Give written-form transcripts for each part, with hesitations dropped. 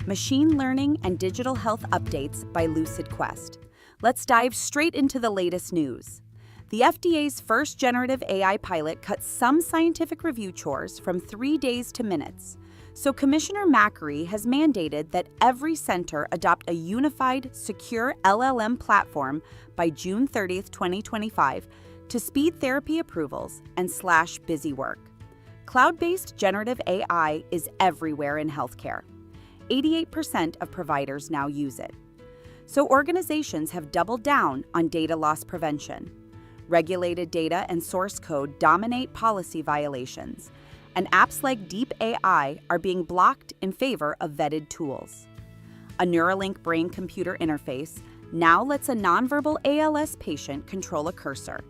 Machine Learning and Digital Health Updates by LucidQuest. Let's dive straight into the latest news. The FDA's first generative AI pilot cuts some scientific review chores from 3 days to minutes. So Commissioner Macri has mandated that every center adopt a unified, secure LLM platform by June 30th, 2025 to speed therapy approvals and slash busy work. Cloud-based generative AI is everywhere in healthcare. 88% of providers now use it. So organizations have doubled down on data loss prevention. Regulated data and source code dominate policy violations, and apps like Deep AI are being blocked in favor of vetted tools. A Neuralink brain-computer interface now lets a nonverbal ALS patient control a cursor,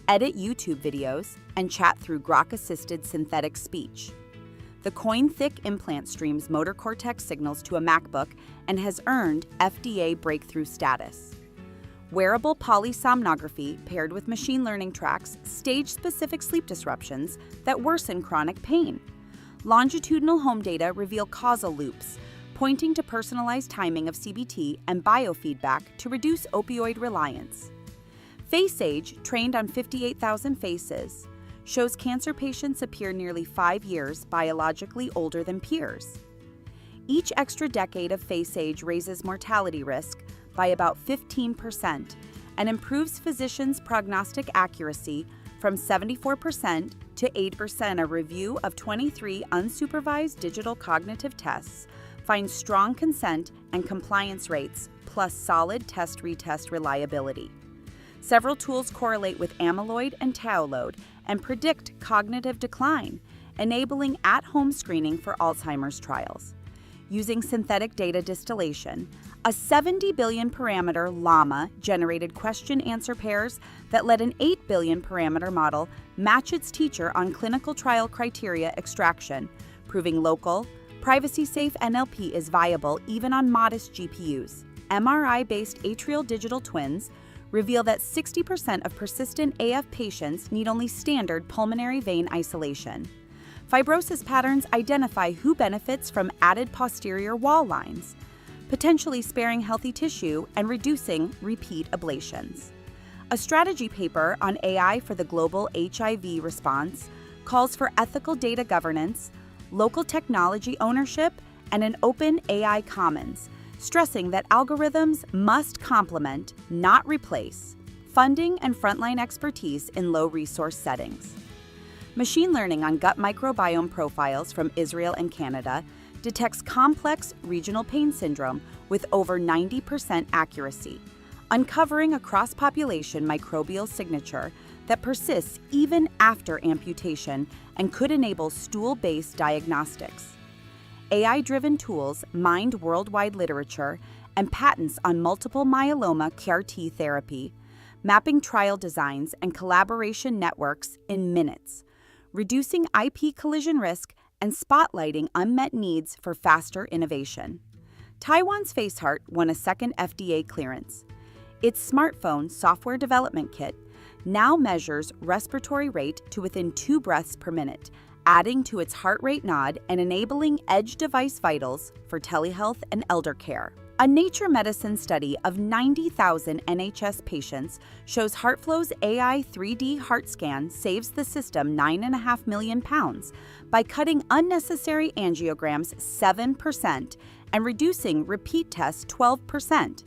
edit YouTube videos, and chat through Grok-assisted synthetic speech. The coin-thick implant streams motor cortex signals to a MacBook and has earned FDA breakthrough status. Wearable polysomnography paired with machine learning tracks stage-specific sleep disruptions that worsen chronic pain. Longitudinal home data reveal causal loops, pointing to personalized timing of CBT and biofeedback to reduce opioid reliance. FaceAge, trained on 58,000 faces, shows cancer patients appear nearly 5 years biologically older than peers. Each extra decade of FaceAge raises mortality risk by about 15% and improves physicians' prognostic accuracy from 74% to 8%. A review of 23 unsupervised digital cognitive tests finds strong consent and compliance rates plus solid test-retest reliability. Several tools correlate with amyloid and tau load and predict cognitive decline, enabling at-home screening for Alzheimer's trials. Using synthetic data distillation, a 70 billion parameter llama generated question-answer pairs that let an 8 billion parameter model match its teacher on clinical trial criteria extraction, proving local, privacy-safe NLP is viable even on modest GPUs. MRI-based atrial digital twins reveal that 60% of persistent AF patients need only standard pulmonary vein isolation. Fibrosis patterns identify who benefits from added posterior wall lines, potentially sparing healthy tissue and reducing repeat ablations. A strategy paper on AI for the global HIV response calls for ethical data governance, local technology ownership, and an open AI commons, stressing that algorithms must complement, not replace, funding and frontline expertise in low-resource settings. Machine learning on gut microbiome profiles from Israel and Canada detects complex regional pain syndrome with over 90% accuracy, uncovering a cross-population microbial signature that persists even after amputation and could enable stool-based diagnostics. AI-driven tools mined worldwide literature and patents on multiple myeloma CAR-T therapy, mapping trial designs and collaboration networks in minutes, reducing IP collision risk and spotlighting unmet needs for faster innovation. Taiwan's FaceHeart won a second FDA clearance. Its smartphone software development kit now measures respiratory rate to within 2 breaths per minute, adding to its heart rate nod and enabling edge device vitals for telehealth and elder care. A Nature Medicine study of 90,000 NHS patients shows HeartFlow's AI 3D heart scan saves the system £9.5 million by cutting unnecessary angiograms 7% and reducing repeat tests 12%.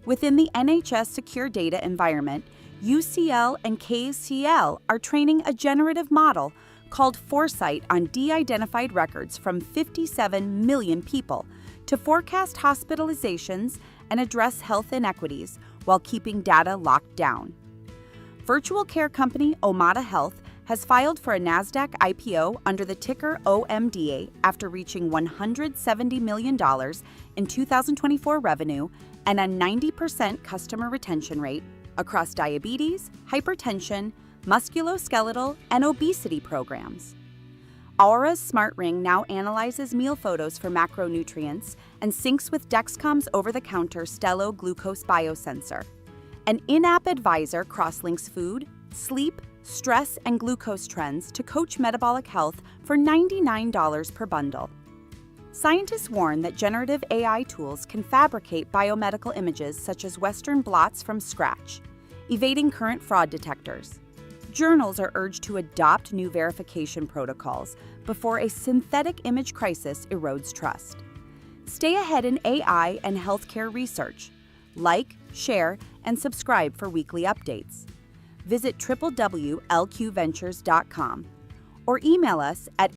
Within the NHS secure data environment, UCL and KCL are training a generative model called Foresight on de-identified records from 57 million people to forecast hospitalizations and address health inequities while keeping data locked down. Virtual care company Omada Health has filed for a Nasdaq IPO under the ticker OMDA after reaching $170 million in 2024 revenue and a 90% customer retention rate across diabetes, hypertension, musculoskeletal, and obesity programs. Aura's smart ring now analyzes meal photos for macronutrients and syncs with Dexcom's over-the-counter Stelo glucose biosensor. An in-app advisor cross-links food, sleep, stress, and glucose trends to coach metabolic health for $99 per bundle. Scientists warn that generative AI tools can fabricate biomedical images such as Western blots from scratch, evading current fraud detectors. Journals are urged to adopt new verification protocols before a synthetic image crisis erodes trust. Stay ahead in AI and healthcare research. Like, share, and subscribe for weekly updates. Visit www.lqventures.com or email us at